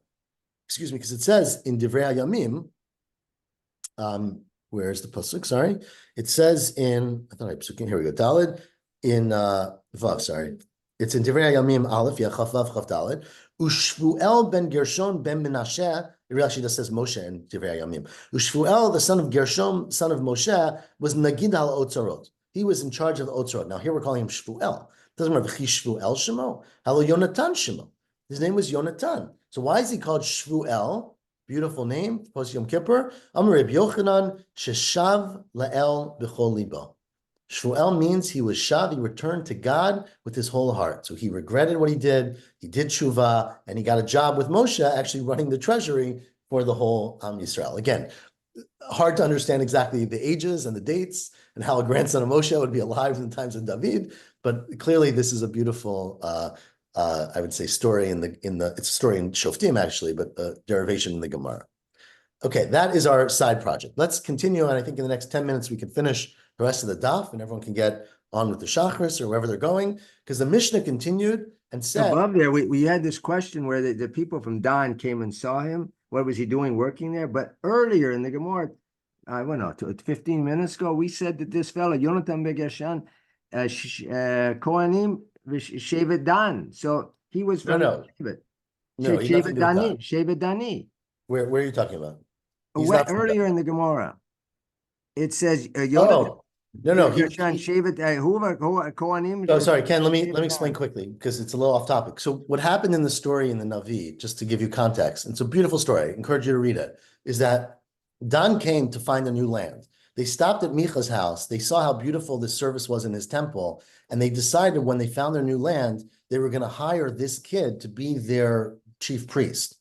excuse me, because it says in Divrei Yamim, where's the pasuk? Sorry. It says in, I thought I psukim, here we go, Daled, in Vav, sorry. It's in Divrei Yamim Aleph, Yachaf Vav Chav Daled. Ushvuel ben Gershon ben Menashe, it actually just says Moshe in Divrei Yamim. Ushvuel, the son of Gershon, son of Moshe, was Nagid al Otzarot. He was in charge of the Otzarot. Now here we're calling him Shvuel. It doesn't matter if he's Shvuel Shemo. Hello, Yonatan Shemo. His name was Yonatan. So why is he called Shvuel? Beautiful name, post Yom Kippur. Amar Reb Yochanan, Sheshav Lael B'chol Libo. Shvuel means he was shav, he returned to God with his whole heart. So he regretted what he did tshuva, and he got a job with Moshe, actually running the treasury for the whole Yisrael. Again, hard to understand exactly the ages and the dates and how a grandson of Moshe would be alive in the times of David, but clearly this is a beautiful, I would say, story it's a story in Shoftim actually, but the derivation in the Gemara. Okay, that is our side project. Let's continue, and I think in the next 10 minutes we can finish the rest of the daf, and everyone can get on with the Shachris or wherever they're going, because the Mishnah continued and said, above there, we had this question where the people from Dan came and saw him. What was he doing working there? But earlier in the Gemara, I went out to 15 minutes ago, we said that this fellow, Yonatan Begeshan, Kohanim, Shevet Dan. So he was from Shevet. No, he nothing to do with Dan. Shevet Dani. Where are you talking about? Earlier in the Gemara, it says No, Kohanim. Sorry, Ken, let me explain quickly because it's a little off topic. So what happened in the story in the Navi, just to give you context, it's a beautiful story, I encourage you to read it, is that Dan came to find a new land. They stopped at Micha's house, they saw how beautiful this service was in his temple, and they decided when they found their new land, they were going to hire this kid to be their chief priest.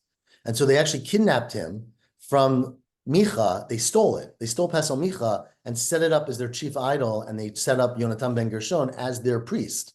And so they actually kidnapped him from Micha. They stole it. They stole Pesel Micha and set it up as their chief idol, and they set up Yonatan ben Gershon as their priest.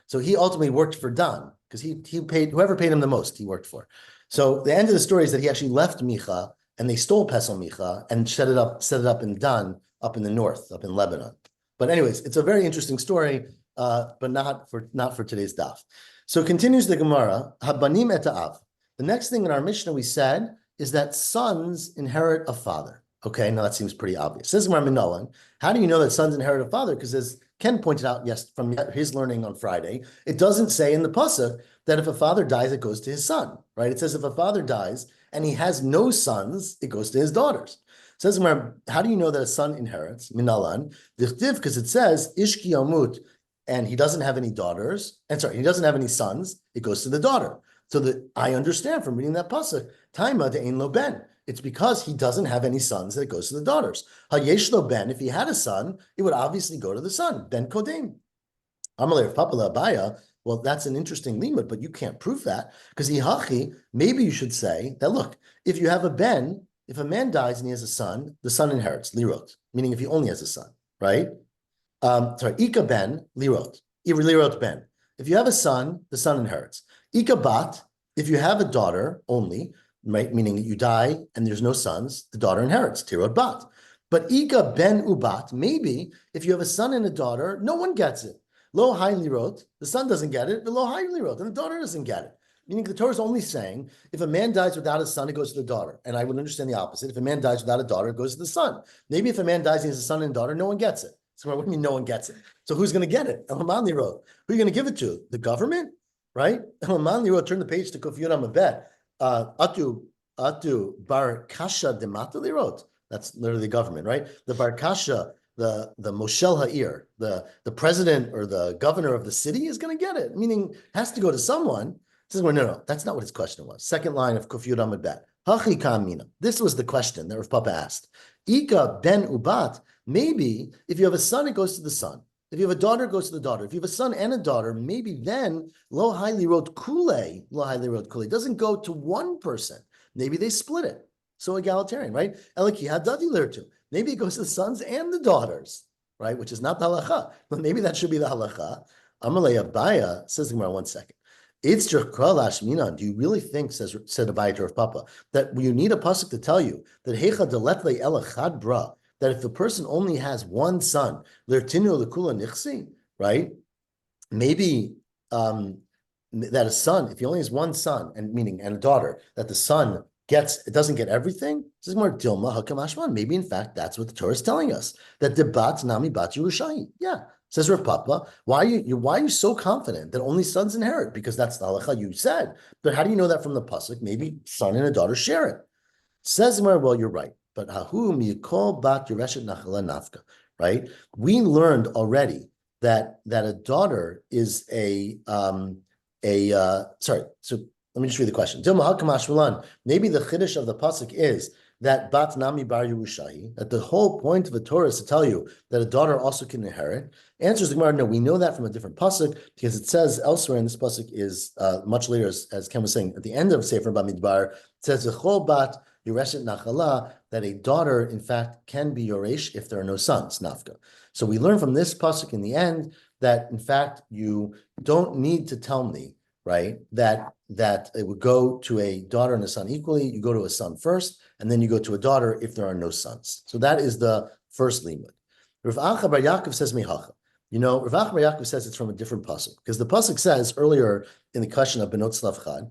So he ultimately worked for Dan because he paid whoever paid him the most. He worked for. So the end of the story is that he actually left Micha and they stole Pesel Micha and set it up in Dan, up in the north, up in Lebanon. But anyways, it's a very interesting story, but not for today's daf. So continues the Gemara, Habanim et Av. The next thing in our Mishnah we said is that sons inherit a father. Okay, now that seems pretty obvious. Says Gemara Minolan, how do you know that sons inherit a father? Because as Ken pointed out, yes, from his learning on Friday, it doesn't say in the pasuk that if a father dies, it goes to his son, right? It says if a father dies and he has no sons, it goes to his daughters. Says Gemara, how do you know that a son inherits? Minalan, because it says Ishki Yamut, and he doesn't have any daughters, he doesn't have any sons, it goes to the daughter. So that I understand from reading that pasuk, Taima de Ein Lo Ben. It's because he doesn't have any sons that it goes to the daughters. Hayesh Lo Ben, if he had a son, it would obviously go to the son, Ben Kodem. Amalei Papa Abaya, well, that's an interesting limit, but you can't prove that, because Ihachi, maybe you should say that, look, if you have a Ben, if a man dies and he has a son, the son inherits, lirot, meaning if he only has a son, right? Ika Ben, lirot, lirot Ben. If you have a son, the son inherits. Ika Bat, if you have a daughter only, right, meaning that you die and there's no sons, the daughter inherits, Tirot Bat. But Ika Ben Ubat, maybe if you have a son and a daughter, no one gets it. Lo Hai Lirot, the son doesn't get it, but Lo Hai Lirot, and the daughter doesn't get it. Meaning the Torah is only saying, if a man dies without a son, it goes to the daughter. And I would understand the opposite. If a man dies without a daughter, it goes to the son. Maybe if a man dies and he has a son and daughter, no one gets it. So what do you mean no one gets it? So who's going to get it? Elaman Lirot. Who are you going to give it to? The government? Right? Elaman Lirot, turn the page to Kof Yud Amabet. Atu Bar Kasha de Lirot. That's literally the government, right? The Bar Kasha, the Moshel Ha'ir, the president or the governor of the city is going to get it, meaning it has to go to someone. Says, well, no, that's not what his question was. Second line of Kof Yud Amud Bet. Hachi Kamina. This was the question that Rav Papa asked. Ika Ben Ubat. Maybe if you have a son, it goes to the son. If you have a daughter, it goes to the daughter. If you have a son and a daughter, maybe then Lo Haili wrote Kule. Lo Haili wrote Kule. It doesn't go to one person. Maybe they split it. So egalitarian, right? Eliki Hadadi Lirtu. Maybe it goes to the sons and the daughters, right? Which is not the halacha. But maybe that should be the halacha. Amalei Abaya says, Gemara, 1 second. It's Mina. Do you really think, said Abaya to Rav Papa, that you need a pasuk to tell you that Hecha Deletle Elachad Bra, that if the person only has one son, Lertinu Lekula Nichsi, right? Maybe that a son, if he only has one son, and a daughter, that the son doesn't get everything. This is more Dilma Hakam Ashman. Maybe in fact that's what the Torah is telling us. That the Bat Nami Bat Yerushalayim. Yeah. Says Rav Papa, why are you so confident that only sons inherit? Because that's the halacha you said. But how do you know that from the pasuk? Maybe son and a daughter share it. Says Gemara, well, you're right. But hahu mikol bat yereshet nachala nafka, right? We learned already that a daughter is sorry. So let me just read the question. Maybe the chiddush of the pasuk is that bat nami bar Yerushahi, that the whole point of the Torah is to tell you that a daughter also can inherit. Answers the Gemara, no, we know that from a different pasuk because it says elsewhere in this pasuk is much later, as Ken was saying, at the end of Sefer Bamidbar, it says the chol bat Yoreshet Nachala, that a daughter, in fact, can be Yoresh if there are no sons, Nafka. So we learn from this pasuk in the end that, in fact, you don't need to tell me, right, that it would go to a daughter and a son equally. You go to a son first, and then you go to a daughter if there are no sons. So that is the first limud. Rav Acha bar Yaakov says Mehacha. Rav Acha bar Yaakov says it's from a different pasuk, because the pasuk says earlier in the question of Benot Tzlav Chad,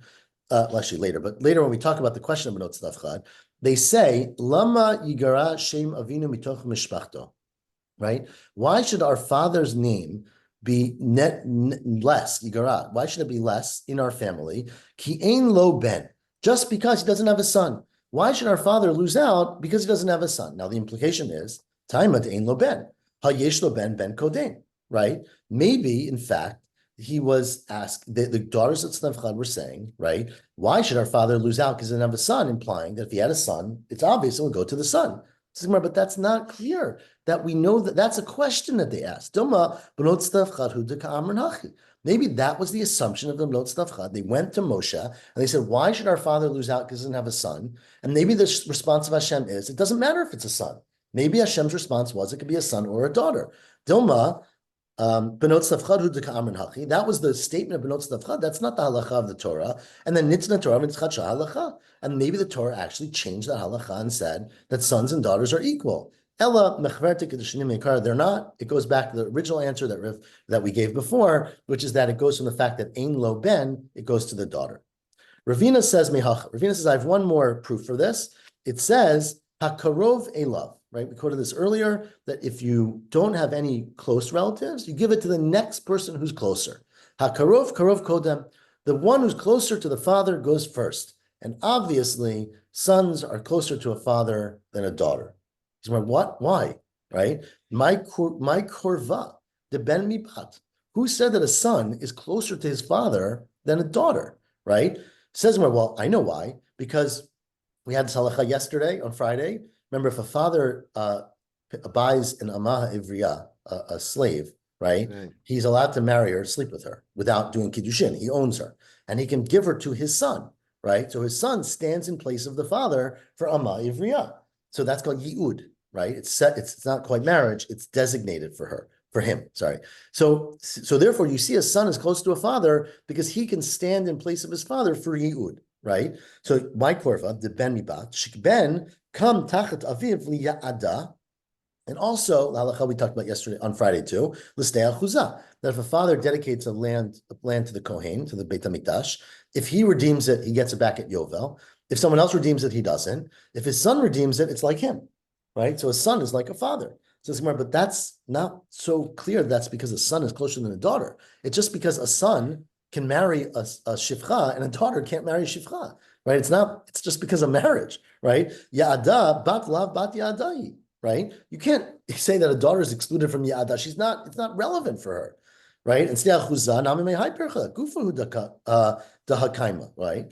actually later, but later when we talk about the question of Benot Tzlav Chad, they say Lama Yigara Shem Avinu Mitoch Mishpachto, right? Why should our father's name be less Yigara? Why should it be less in our family? Ki ein lo ben, just because he doesn't have a son. Why should our father lose out because he doesn't have a son? Now the implication is Taima ein lo ben, ha yesh lo ben koden, right? Maybe in fact he was asked. The daughters of Tzlav Chad were saying, right? Why should our father lose out because he doesn't have a son? Implying that if he had a son, it's obvious it would go to the son. But that's not clear. That we know that's a question that they asked. Maybe that was the assumption of the Benot Tzlav Chad. They went to Moshe and they said, why should our father lose out because he doesn't have a son? And maybe the response of Hashem is, it doesn't matter if it's a son. Maybe Hashem's response was, it could be a son or a daughter. Dilma, Benot Tzlav Chad hu deka'amrin hachi. That was the statement of Benot Tzlav Chad. That's not the halacha of the Torah. And then Nitzna Torah v'nitzchat halacha. And maybe the Torah actually changed that halacha and said that sons and daughters are equal. Ella mechvertik kedushinim mekar. They're not. It goes back to the original answer that we gave before, which is that it goes from the fact that ein lo ben, it goes to the daughter. Ravina says mehach. Ravina says I have one more proof for this. It says hakarov elav. Right, we quoted this earlier, that if you don't have any close relatives, you give it to the next person who's closer. HaKarov, Karov Kodem, the one who's closer to the father goes first. And obviously, sons are closer to a father than a daughter. He's like, what? Why? Right? My korva, the ben mipat. Who said that a son is closer to his father than a daughter? Right? Says, well, I know why. Because we had this halacha yesterday on Friday. Remember, if a father buys an amah ivriya, a slave, right? He's allowed to marry her, sleep with her, without doing kiddushin. He owns her, and he can give her to his son, right? So his son stands in place of the father for amah ivriya. So that's called yi'ud, right? It's not quite marriage. It's designated for him. Sorry. So therefore, you see a son is close to a father because he can stand in place of his father for yi'ud, right? So my korva, the ben mibat, shik ben. Come tachat aviv liya'ada, and also the halacha we talked about yesterday on Friday too. L'stei achuzah, that if a father dedicates a land to the Kohen, to the Beit Hamikdash, if he redeems it, he gets it back at Yovel. If someone else redeems it, he doesn't. If his son redeems it, it's like him, right? So a son is like a father. So it's but that's not so clear. That's because a son is closer than a daughter. It's just because a son can marry a shifcha and a daughter can't marry a shifcha. Right? It's just because of marriage, right? Ya'ada, bat lav, bat ya'adai, right? You can't say that a daughter is excluded from ya'ada. It's not relevant for her, right? And ste'achuzah, nami mehai percha, gufahu dahakaima, right?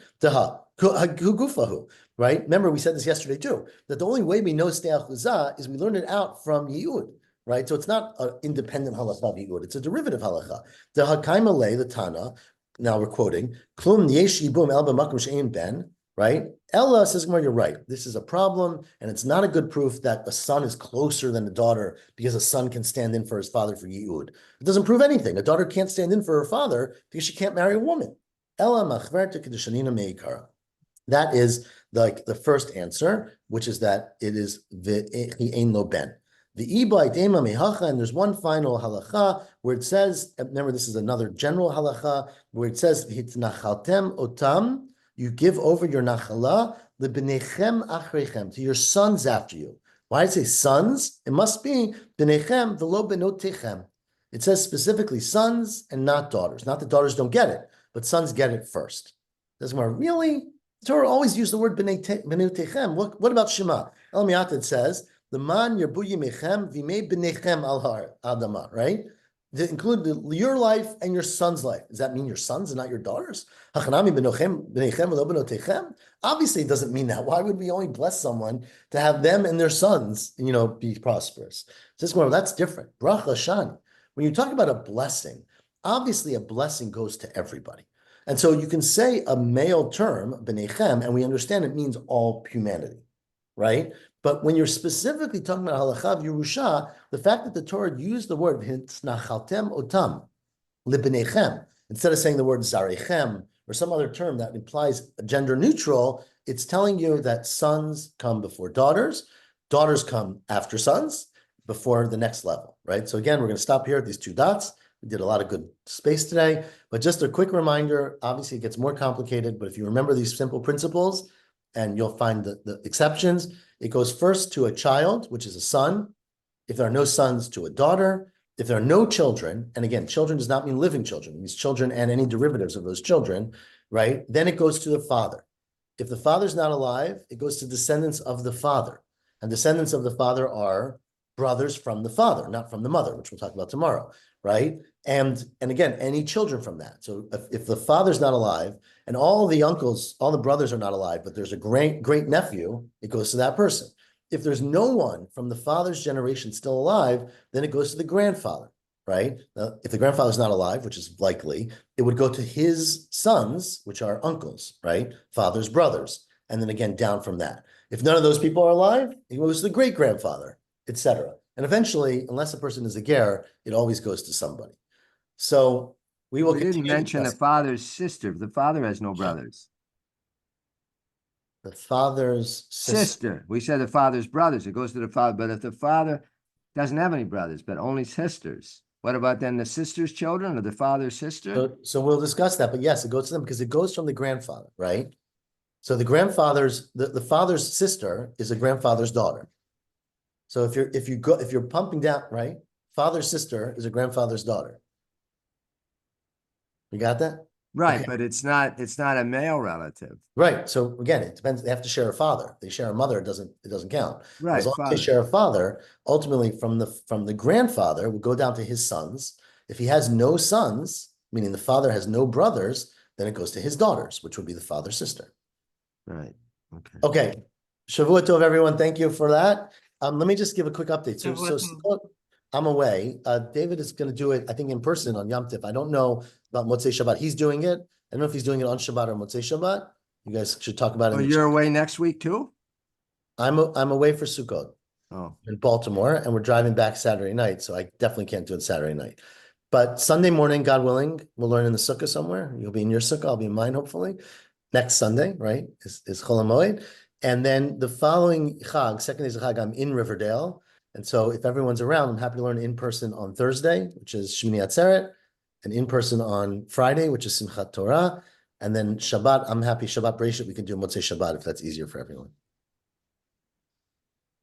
Gufahu, right? Remember, we said this yesterday too, that the only way we know ste'achuzah is we learn it out from yi'ud, right? So it's not an independent halacha of yi'ud, it's a derivative halacha. Dahakaima le, the Tana, now we're quoting, Klum yesh yibum el b'makom she'ein ben, right? Ella says, you're right. This is a problem, and it's not a good proof that a son is closer than a daughter because a son can stand in for his father for yi'ud. It doesn't prove anything. A daughter can't stand in for her father because she can't marry a woman. Ella machverta kedushanina meikara. That is the first answer, which is that it is ein lo ben. The iba itema mehacha, and there's one final halacha where it says, remember this is another general halacha, where it says, hitnachaltem otam, you give over your nachala, lebnechem achrechem, to your sons after you. Why does it say sons? It must be bnechem v'lo benotechem. It says specifically sons and not daughters. Not that daughters don't get it, but sons get it first. Doesn't matter. Really? The Torah always used the word benotechem. What about Shema? El Miatad says, the man yerbuyi mechem v'mei b'nechem al har adama, right? They include your life and your son's life. Does that mean your sons and not your daughters? Obviously, it doesn't mean that. Why would we only bless someone to have them and their sons, be prosperous? So that's different. Bracha shani. When you talk about a blessing, obviously a blessing goes to everybody. And so you can say a male term, b'nechem, and we understand it means all humanity, right? But when you're specifically talking about halacha of Yerusha, the fact that the Torah used the word "v'nachaltem otam libnechem" instead of saying the word zarechem or some other term that implies gender neutral, it's telling you that sons come before daughters, daughters come after sons, before the next level, right? So again, we're going to stop here at these 2 dots. We did a lot of good space today, but just a quick reminder, obviously it gets more complicated, but if you remember these simple principles, and you'll find the exceptions, it goes first to a child, which is a son. If there are no sons, to a daughter. If there are no children, and again, children does not mean living children, it means children and any derivatives of those children, right? Then it goes to the father. If the father's not alive, it goes to descendants of the father. And descendants of the father are brothers from the father, not from the mother, which we'll talk about tomorrow, right? And again, any children from that. So if the father's not alive and all the uncles, all the brothers are not alive, but there's a great nephew, it goes to that person. If there's no one from the father's generation still alive, then it goes to the grandfather, right? Now, if the grandfather's not alive, which is likely, it would go to his sons, which are uncles, right? Father's brothers. And then again, down from that. If none of those people are alive, it goes to the great grandfather, etc. And eventually, unless a person is a ger, it always goes to somebody. So we will We didn't mention the father's sister. The father has no brothers. The father's Sister. We said the father's brothers. It goes to the father. But if the father doesn't have any brothers, but only sisters, what about then the sister's children or the father's sister? So we'll discuss that. But yes, it goes to them because it goes from the grandfather, right? So the father's sister is a grandfather's daughter. So if you're pumping down, right? Father's sister is a grandfather's daughter. You got that? Right, Okay. but it's not a male relative. Right. So again, it depends. They have to share a father. If they share a mother, it doesn't count. Right. As long as they share a father, ultimately from the grandfather will go down to his sons. If he has no sons, meaning the father has no brothers, then it goes to his daughters, which would be the father's sister. Right. Okay. Okay. Shavua Tov, everyone. Thank you for that. Let me just give a quick update. So I'm away. David is going to do it, I think, in person on Yom Tif. I don't know about Motzei Shabbat. He's doing it. I don't know if he's doing it on Shabbat or Motzei Shabbat. You guys should talk about it. Oh, you're away next week too? I'm away for Sukkot in Baltimore, and we're driving back Saturday night, so I definitely can't do it Saturday night. But Sunday morning, God willing, we'll learn in the sukkah somewhere. You'll be in your sukkah, I'll be in mine, hopefully. Next Sunday, right, is Chol HaMoed. And then the following Chag, second day of Chag, I'm in Riverdale. And so if everyone's around, I'm happy to learn in person on Thursday, which is Shmini Atzeret, and in person on Friday, which is Simchat Torah. And then Shabbat, I'm happy, Shabbat Bereshit, we can do Motzei Shabbat if that's easier for everyone.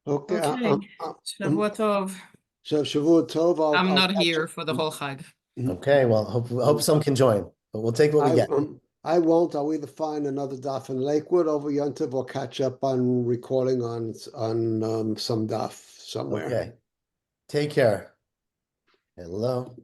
Okay. Shavua Tov. So Shavua Tov. I'm not here for the whole Chag. Okay, well, hope some can join, but we'll take what we get. I won't. I'll either find another daf in Lakewood over Yom Tov or catch up on recording on some daf somewhere. Okay. Take care. Hello.